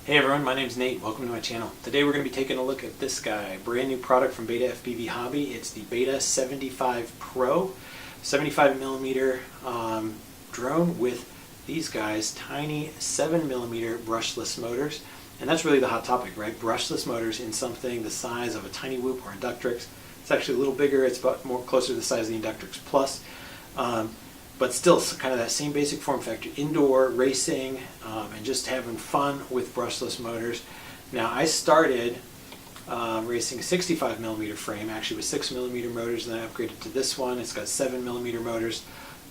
Hey everyone, my name's Nate. Welcome to my channel. Today we're going to be taking a look at this guy, brand new product from BetaFPV Hobby. It's the Beta75 Pro, 75mm drone with these guys, tiny 7mm brushless motors. And that's really the hot topic, right? Brushless motors in something the size of a tiny whoop or Inductrix. It's actually a little bigger. It's about more closer to the size of the Inductrix Plus. But still kind of that same basic form factor, indoor racing and just having fun with brushless motors. Now I started racing a 65mm frame, actually with 6mm motors, and then I upgraded to this one. It's got 7mm motors,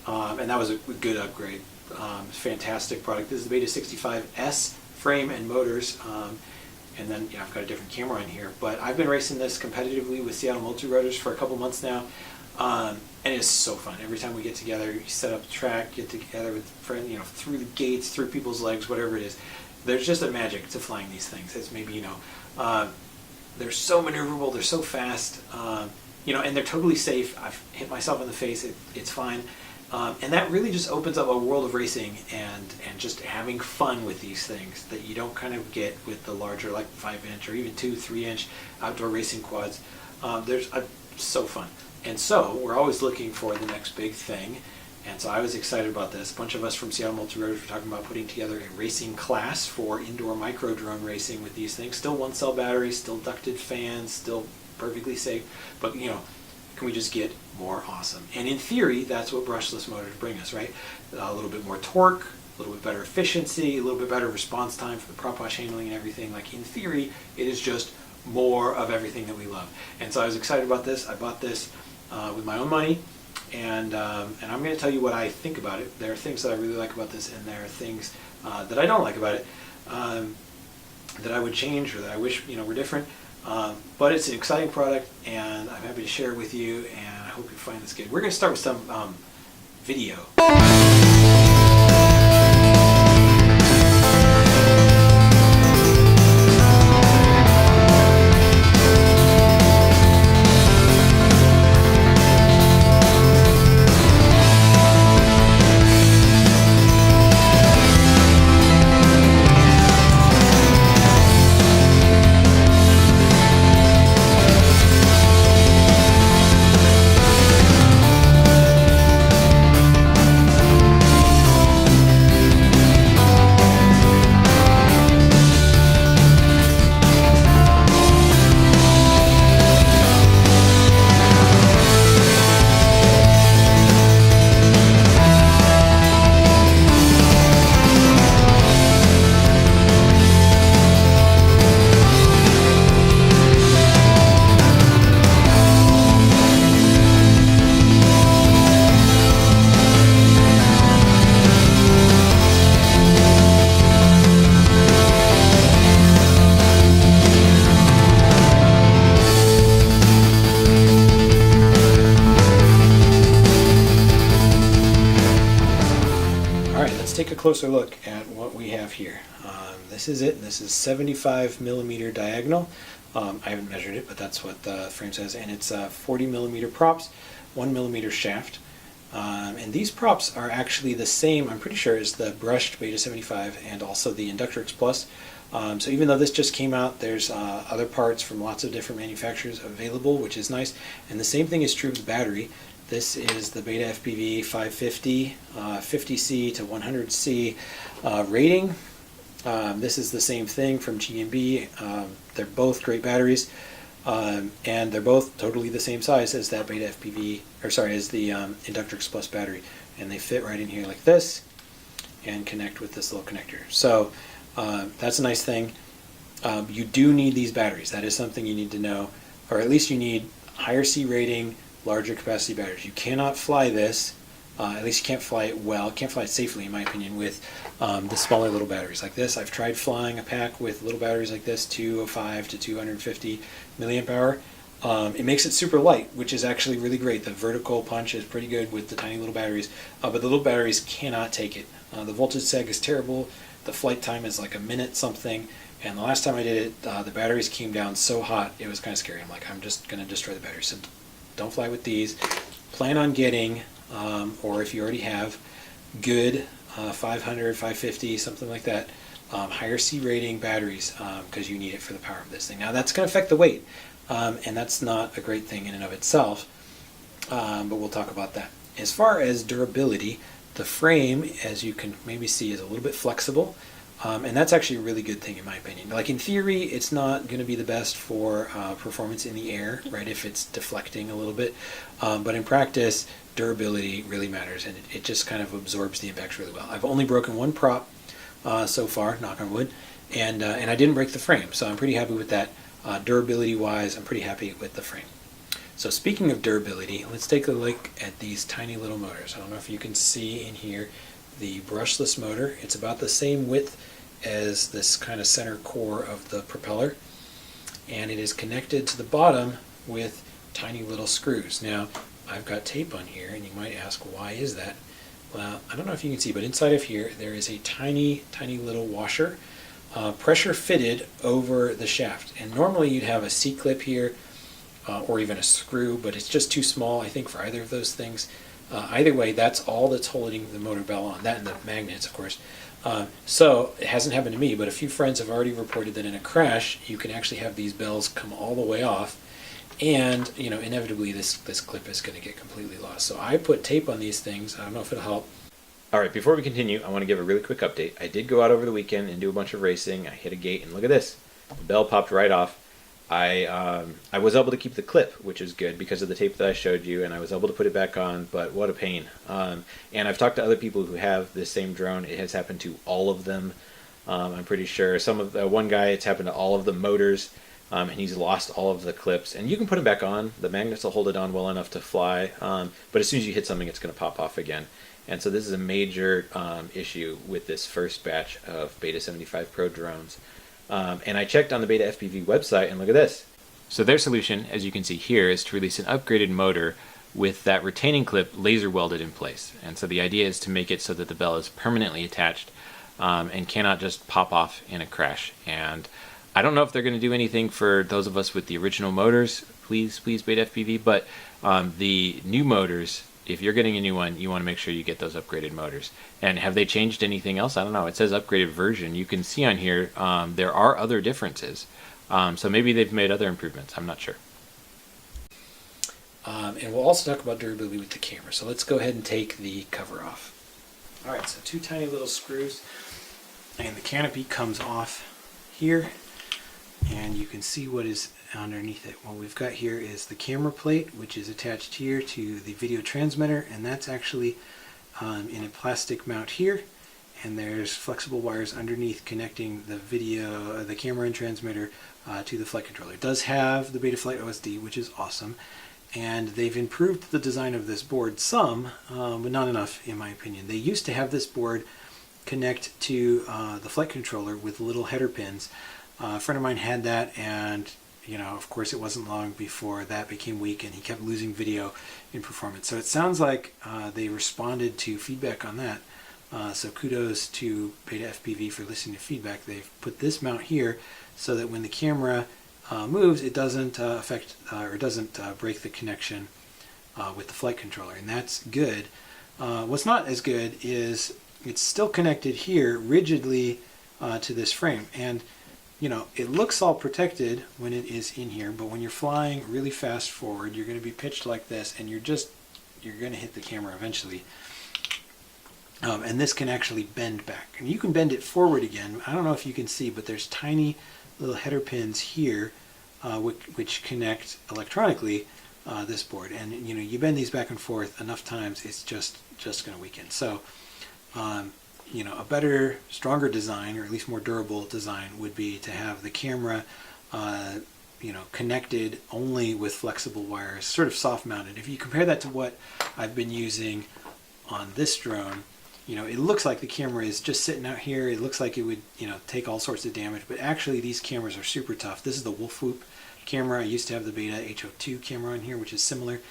and that was a good upgrade. Fantastic product. This is the Beta75S frame and motors, and then I've got a different camera on here. But I've been racing this competitively with Seattle Multi-Rotors for a couple months now. And it's so fun. Every time we get together, you set up the track, get together with friends, through the gates, through people's legs, whatever it is. There's just a magic to flying these things. It's maybe, they're so maneuverable, they're so fast, and they're totally safe. I've hit myself in the face, it's fine. And that really just opens up a world of racing and just having fun with these things that you don't kind of get with the larger, like 5-inch or even 2-3-inch outdoor racing quads. So fun. And so we're always looking for the next big thing, and so I was excited about this. A bunch of us from Seattle Multi-Rotors were talking about putting together a racing class for indoor micro drone racing with these things. Still one cell batteries, still ducted fans, still perfectly safe, but can we just get more awesome? And in theory, that's what brushless motors bring us, right? A little bit more torque, a little bit better efficiency, a little bit better response time for the prop wash handling and everything. Like in theory, it is just more of everything that we love. And so I was excited about this. I bought this with my own money, and I'm going to tell you what I think about it. There are things that I really like about this, and there are things that I don't like about it, that I would change or that I wish were different. But it's an exciting product, and I'm happy to share it with you, and I hope you find this good. We're going to start with some video. Take a closer look at what we have here. This is it. This is 75mm diagonal. I haven't measured it, but that's what the frame says, and it's 40mm props, 1mm shaft. And these props are actually the same, I'm pretty sure, as the brushed Beta75 and also the Inductrix Plus. So even though this just came out, there's other parts from lots of different manufacturers available, which is nice. And the same thing is true of the battery. This is the BetaFPV 550, 50C to 100C rating. This is the same thing from G&B. They're both great batteries, and they're both totally the same size as that BetaFPV, as the Inductrix Plus battery. And they fit right in here like this and connect with this little connector. So that's a nice thing. You do need these batteries. That is something you need to know, or at least you need higher C rating, larger capacity batteries. You cannot fly this, at least you can't fly it well, can't fly it safely in my opinion, with the smaller little batteries like this. I've tried flying a pack with little batteries like this, 205 to 250 milliamp hour. It makes it super light, which is actually really great. The vertical punch is pretty good with the tiny little batteries, but the little batteries cannot take it. The voltage sag is terrible, the flight time is like a minute something, and the last time I did it, the batteries came down so hot, it was kind of scary. I'm like, I'm just going to destroy the batteries. So don't fly with these. Plan on getting, or if you already have, good 500, 550, something like that, higher C rating batteries because you need it for the power of this thing. Now that's going to affect the weight, and that's not a great thing in and of itself, but we'll talk about that. As far as durability, the frame, as you can maybe see, is a little bit flexible, and that's actually a really good thing in my opinion. Like in theory, it's not going to be the best for performance in the air, right, if it's deflecting a little bit, but in practice, durability really matters, and it just kind of absorbs the impacts really well. I've only broken one prop so far, knock on wood, and I didn't break the frame, so I'm pretty happy with that. Durability-wise, I'm pretty happy with the frame. So speaking of durability, let's take a look at these tiny little motors. I don't know if you can see in here the brushless motor. It's about the same width as this kind of center core of the propeller, and it is connected to the bottom with tiny little screws. Now, I've got tape on here, and you might ask, why is that? Well, I don't know if you can see, but inside of here there is a tiny little washer, pressure fitted over the shaft. And normally you'd have a C-clip here, or even a screw, but it's just too small, I think, for either of those things. Either way, that's all that's holding the motor bell on. That and the magnets, of course. So it hasn't happened to me, but a few friends have already reported that in a crash, you can actually have these bells come all the way off, and inevitably this clip is going to get completely lost. So I put tape on these things. I don't know if it'll help. Alright, before we continue, I want to give a really quick update. I did go out over the weekend and do a bunch of racing. I hit a gate, and look at this. The bell popped right off. I was able to keep the clip, which is good because of the tape that I showed you, and I was able to put it back on, but what a pain. And I've talked to other people who have this same drone. It has happened to all of them. I'm pretty sure. One guy, it's happened to all of the motors, and he's lost all of the clips. And you can put them back on. The magnets will hold it on well enough to fly, but as soon as you hit something, it's going to pop off again. And so this is a major issue with this first batch of Beta75 Pro drones. And I checked on the BetaFPV website, and look at this. So their solution, as you can see here, is to release an upgraded motor with that retaining clip laser welded in place. And so the idea is to make it so that the bell is permanently attached and cannot just pop off in a crash. And I don't know if they're going to do anything for those of us with the original motors, please BetaFPV, but the new motors, if you're getting a new one, you want to make sure you get those upgraded motors. And have they changed anything else? I don't know. It says upgraded version. You can see on here there are other differences. So maybe they've made other improvements. I'm not sure. And we'll also talk about durability with the camera. So let's go ahead and take the cover off. Alright, so two tiny little screws, and the canopy comes off here, and you can see what is underneath it. What we've got here is the camera plate, which is attached here to the video transmitter, and that's actually in a plastic mount here, and there's flexible wires underneath connecting the camera and transmitter to the flight controller. It does have the Betaflight OSD, which is awesome, and they've improved the design of this board some, but not enough in my opinion. They used to have this board connect to the flight controller with little header pins. A friend of mine had that, and of course it wasn't long before that became weak and he kept losing video in performance. So it sounds like they responded to feedback on that. So kudos to BetaFPV for listening to feedback. They've put this mount here so that when the camera moves, it doesn't affect or doesn't break the connection with the flight controller, and that's good. What's not as good is it's still connected here rigidly to this frame, and it looks all protected when it is in here, but when you're flying really fast forward, you're going to be pitched like this, and you're going to hit the camera eventually. And this can actually bend back, and you can bend it forward again. I don't know if you can see, but there's tiny little header pins here which connect electronically this board, and you bend these back and forth enough times, it's just going to weaken. So a better, stronger design, or at least more durable design, would be to have the camera connected only with flexible wires, sort of soft mounted. If you compare that to what I've been using on this drone, it looks like the camera is just sitting out here. It looks like it would take all sorts of damage, but actually these cameras are super tough. This is the Wolf Whoop camera. I used to have the BetaHOT camera on here, which is similar.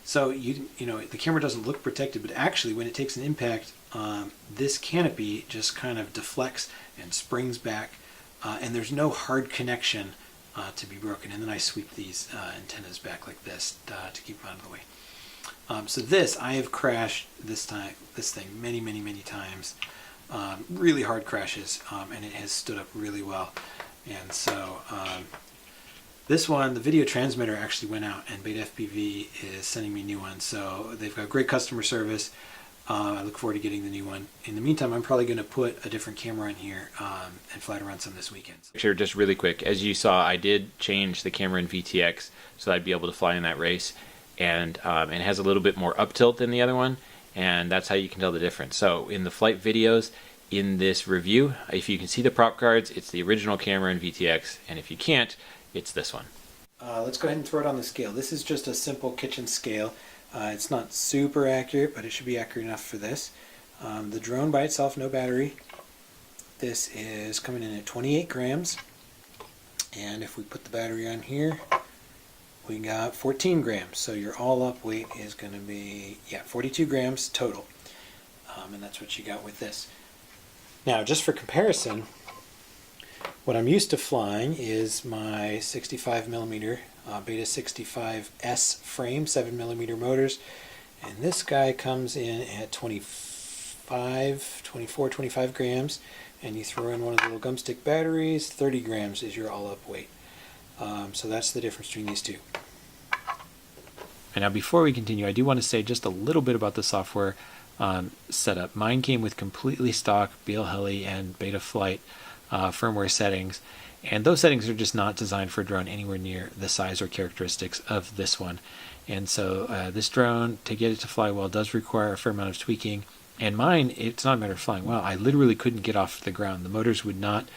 So the camera doesn't look protected, but actually when it takes an impact, this canopy just kind of deflects and springs back, and there's no hard connection to be broken. And then I sweep these antennas back like this to keep them out of the way. So I have crashed this thing many times. really hard crashes, and it has stood up really well. And so this one, the video transmitter actually went out, and BetaFPV is sending me new ones. So they've got great customer service. I look forward to getting the new one. In the meantime, I'm probably going to put a different camera in here and fly it around some this weekend. Sure, just really quick. As you saw, I did change the camera in VTX so that I'd be able to fly in that race. And it has a little bit more up tilt than the other one, and that's how you can tell the difference. So in the flight videos, in this review, if you can see the prop cards, it's the original camera in VTX, and if you can't, it's this one. Let's go ahead and throw it on the scale. This is just a simple kitchen scale. It's not super accurate, but it should be accurate enough for this. The drone by itself, no battery. This is coming in at 28 grams. And if we put the battery on here, we got 14 grams. So your all up weight is going to be, 42 grams total. And that's what you got with this. Now, just for comparison, what I'm used to flying is my 65mm Beta75 frame, 7mm motors, and this guy comes in at 25 grams, and you throw in one of the little gumstick batteries, 30 grams is your all-up weight. So that's the difference between these two. And now before we continue, I do want to say just a little bit about the software setup. Mine came with completely stock BLHeli and Betaflight firmware settings, and those settings are just not designed for a drone anywhere near the size or characteristics of this one. And so this drone, to get it to fly well, does require a fair amount of tweaking. And mine, it's not a matter of flying well. I literally couldn't get off the ground. The motors would not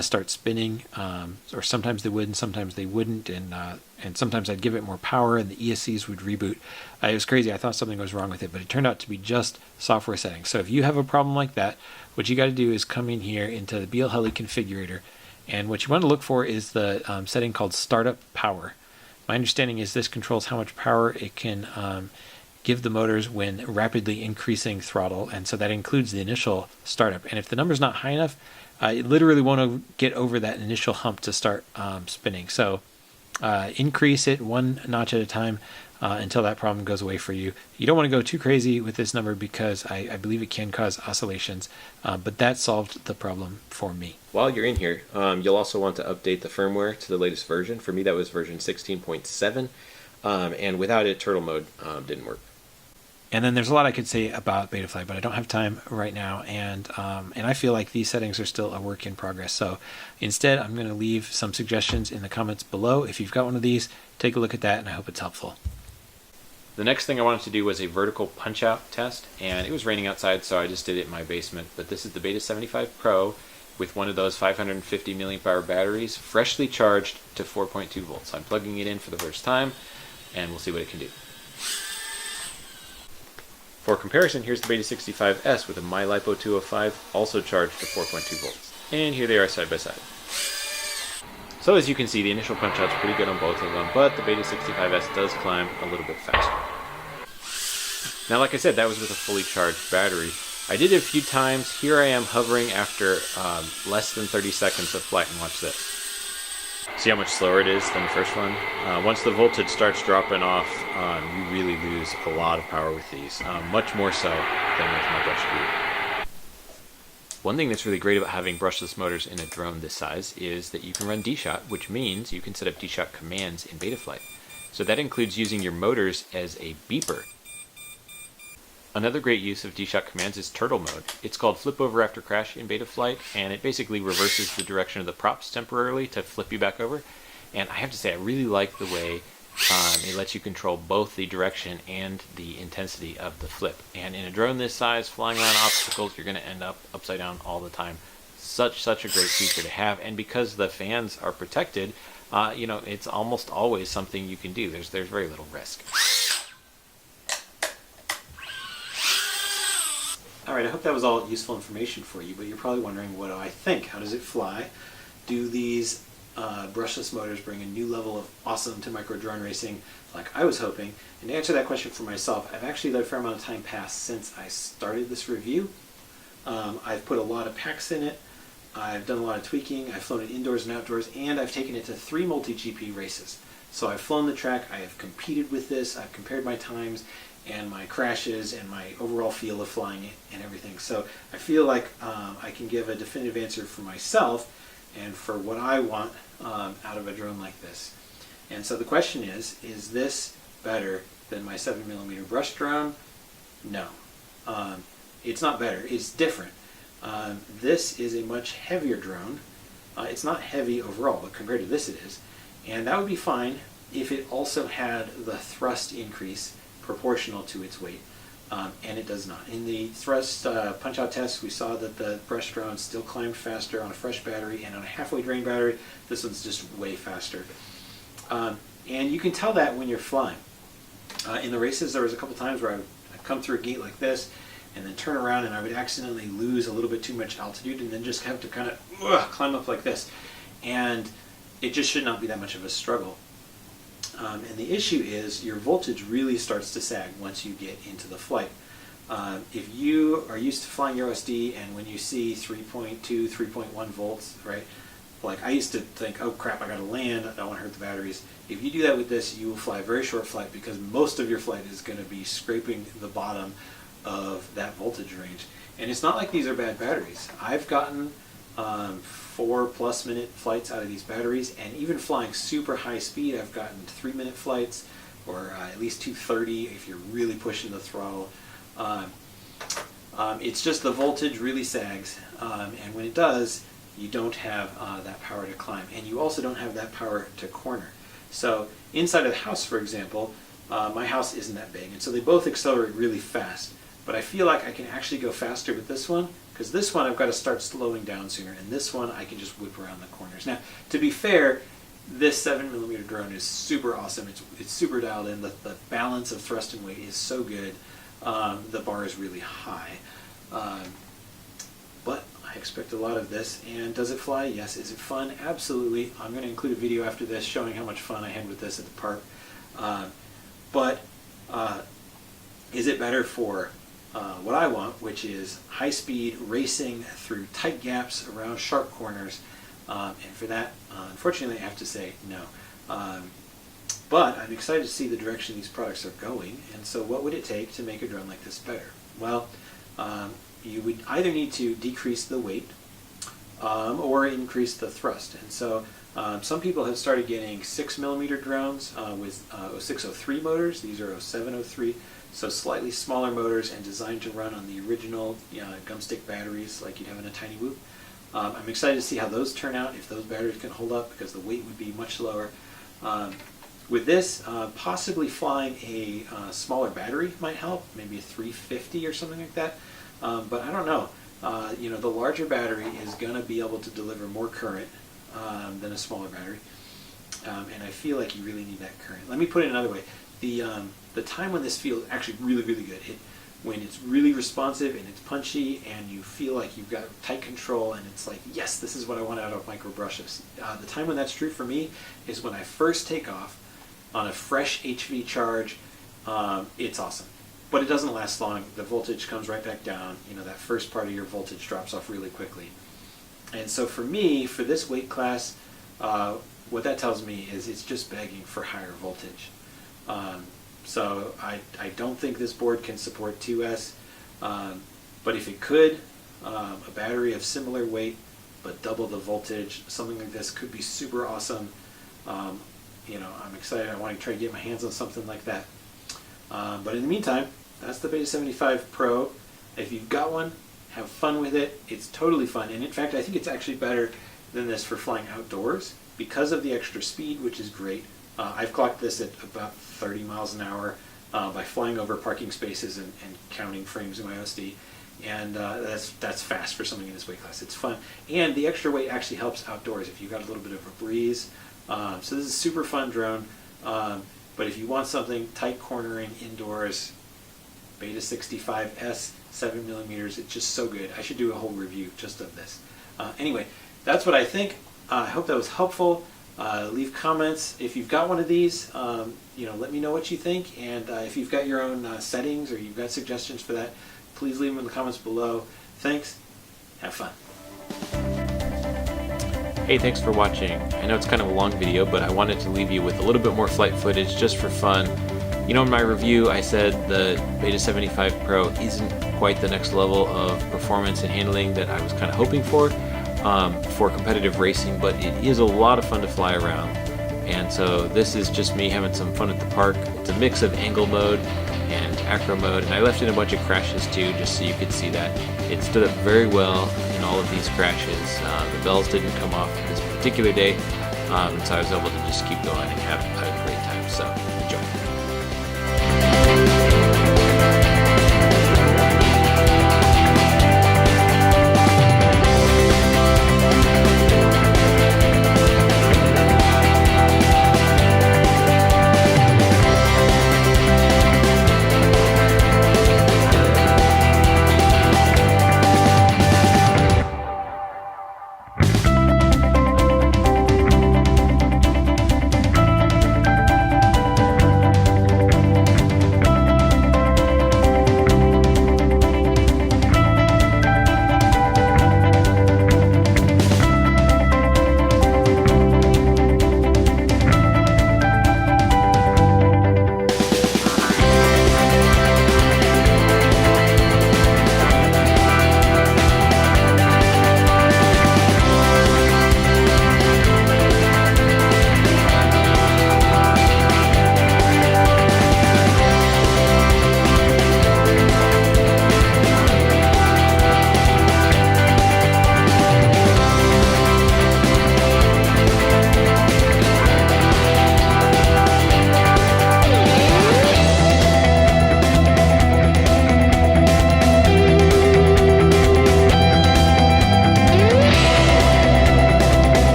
start spinning, or sometimes they would and sometimes they wouldn't, and sometimes I'd give it more power and the ESCs would reboot. It was crazy. I thought something was wrong with it, but it turned out to be just software settings. So if you have a problem like that, what you got to do is come in here into the BLHeli configurator, and what you want to look for is the setting called Startup Power. My understanding is this controls how much power it can give the motors when rapidly increasing throttle, and so that includes the initial startup. And if the number's not high enough, it literally won't get over that initial hump to start spinning. So increase it one notch at a time until that problem goes away for you. You don't want to go too crazy with this number because I believe it can cause oscillations, but that solved the problem for me. While you're in here, you'll also want to update the firmware to the latest version. For me, that was version 16.7, and without it, turtle mode didn't work. And then there's a lot I could say about Betaflight, but I don't have time right now, and I feel like these settings are still a work in progress. So instead, I'm going to leave some suggestions in the comments below. If you've got one of these, take a look at that, and I hope it's helpful. The next thing I wanted to do was a vertical punch-out test, and it was raining outside, so I just did it in my basement. But this is the Beta75 Pro with one of those 550 milliamp hour batteries, freshly charged to 4.2 volts. I'm plugging it in for the first time, and we'll see what it can do. For comparison, here's the Beta65S with a MyLipo 205, also charged to 4.2 volts. And here they are side by side. So as you can see, the initial punch-out's pretty good on both of them, but the Beta65S does climb a little bit faster. Now, like I said, that was with a fully charged battery. I did it a few times. Here I am hovering after less than 30 seconds of flight, and watch this. See how much slower it is than the first one? Once the voltage starts dropping off, you really lose a lot of power with these, much more so than with my brushed group. One thing that's really great about having brushless motors in a drone this size is that you can run DSHOT, which means you can set up DSHOT commands in Betaflight. So that includes using your motors as a beeper. Another great use of DSHOT commands is turtle mode. It's called flip over after crash in Betaflight, and it basically reverses the direction of the props temporarily to flip you back over. And I have to say, I really like the way it lets you control both the direction and the intensity of the flip. And in a drone this size, flying around obstacles, you're going to end up upside down all the time. Such a great feature to have, and because the fans are protected, it's almost always something you can do. There's very little risk. Alright, I hope that was all useful information for you, but you're probably wondering, what do I think? How does it fly? Do these brushless motors bring a new level of awesome to micro drone racing like I was hoping? And to answer that question for myself, I've actually let a fair amount of time pass since I started this review. I've put a lot of packs in it, I've done a lot of tweaking, I've flown it indoors and outdoors, and I've taken it to 3 multi-GP races. So I've flown the track, I have competed with this, I've compared my times, and my crashes and my overall feel of flying it and everything. So I feel like I can give a definitive answer for myself and for what I want out of a drone like this. And so the question is this better than my 7mm brush drone? No. It's not better, it's different. This is a much heavier drone. It's not heavy overall, but compared to this it is. And that would be fine if it also had the thrust increase proportional to its weight. And it does not. In the thrust punch-out test, we saw that the brush drone still climbed faster on a fresh battery, and on a halfway drained battery, this one's just way faster. And you can tell that when you're flying. In the races, there was a couple times where I'd come through a gate like this, and then turn around, and I would accidentally lose a little bit too much altitude, and then just have to kind of climb up like this. And it just should not be that much of a struggle. And the issue is your voltage really starts to sag once you get into the flight. If you are used to flying your OSD, and when you see 3.2, 3.1 volts, right? Like I used to think, oh crap, I gotta land, I don't want to hurt the batteries. If you do that with this, you will fly a very short flight because most of your flight is going to be scraping the bottom of that voltage range. And it's not like these are bad batteries. I've gotten 4+ minute flights out of these batteries, and even flying super high speed, I've gotten 3-minute flights, or at least 2:30 if you're really pushing the throttle. It's just the voltage really sags, and when it does, you don't have that power to climb, and you also don't have that power to corner. So inside of the house, for example, my house isn't that big, and so they both accelerate really fast. But I feel like I can actually go faster with this one, because this one I've got to start slowing down sooner, and this one I can just whip around the corners. Now, to be fair, this 7mm drone is super awesome. It's super dialed in. The balance of thrust and weight is so good. The bar is really high. But I expect a lot of this. And does it fly? Yes. Is it fun? Absolutely. I'm going to include a video after this showing how much fun I had with this at the park. But is it better for what I want, which is high-speed racing through tight gaps around sharp corners? And for that, unfortunately, I have to say no. But I'm excited to see the direction these products are going. And so what would it take to make a drone like this better? Well, you would either need to decrease the weight or increase the thrust. And so some people have started getting 6mm drones with 0603 motors. These are 0703, so slightly smaller motors and designed to run on the original gumstick batteries like you'd have in a tiny whoop. I'm excited to see how those turn out, if those batteries can hold up, because the weight would be much lower. With this, possibly flying a smaller battery might help, maybe a 350 or something like that. But I don't know. The larger battery is going to be able to deliver more current than a smaller battery, and I feel like you really need that current. Let me put it another way: the time when this feels actually really, really good, when it's really responsive and it's punchy, and you feel like you've got tight control, and it's like, yes, this is what I want out of micro brushes. The time when that's true for me is when I first take off on a fresh HV charge. It's awesome. But it doesn't last long. The voltage comes right back down. That first part of your voltage drops off really quickly. And so for me, for this weight class, what that tells me is it's just begging for higher voltage. So I don't think this board can support 2S, but if it could, a battery of similar weight but double the voltage, something like this could be super awesome. I'm excited. I want to try to get my hands on something like that. But in the meantime, that's the Beta75 Pro. If you've got one, have fun with it. It's totally fun. And in fact, I think it's actually better than this for flying outdoors because of the extra speed, which is great. I've clocked this at about 30 miles an hour by flying over parking spaces and counting frames in my OSD. And that's fast for something in this weight class. It's fun. And the extra weight actually helps outdoors if you've got a little bit of a breeze. So this is a super fun drone. But if you want something tight cornering indoors, Beta75S 7mm, it's just so good. I should do a whole review just of this. Anyway, that's what I think. I hope that was helpful. Leave comments if you've got one of these. Let me know what you think, and if you've got your own settings or you've got suggestions for that, please leave them in the comments below. Thanks. Have fun. Hey, thanks for watching. I know it's kind of a long video, but I wanted to leave you with a little bit more flight footage just for fun. You know, in my review I said the Beta75 Pro isn't quite the next level of performance and handling that I was kind of hoping for competitive racing, but it is a lot of fun to fly around. And so this is just me having some fun at the park. It's a mix of angle mode and acro mode, and I left in a bunch of crashes too, just so you could see that. It stood up very well in all of these crashes. The bells didn't come off this particular day, and so I was able to just keep going and have a great time. So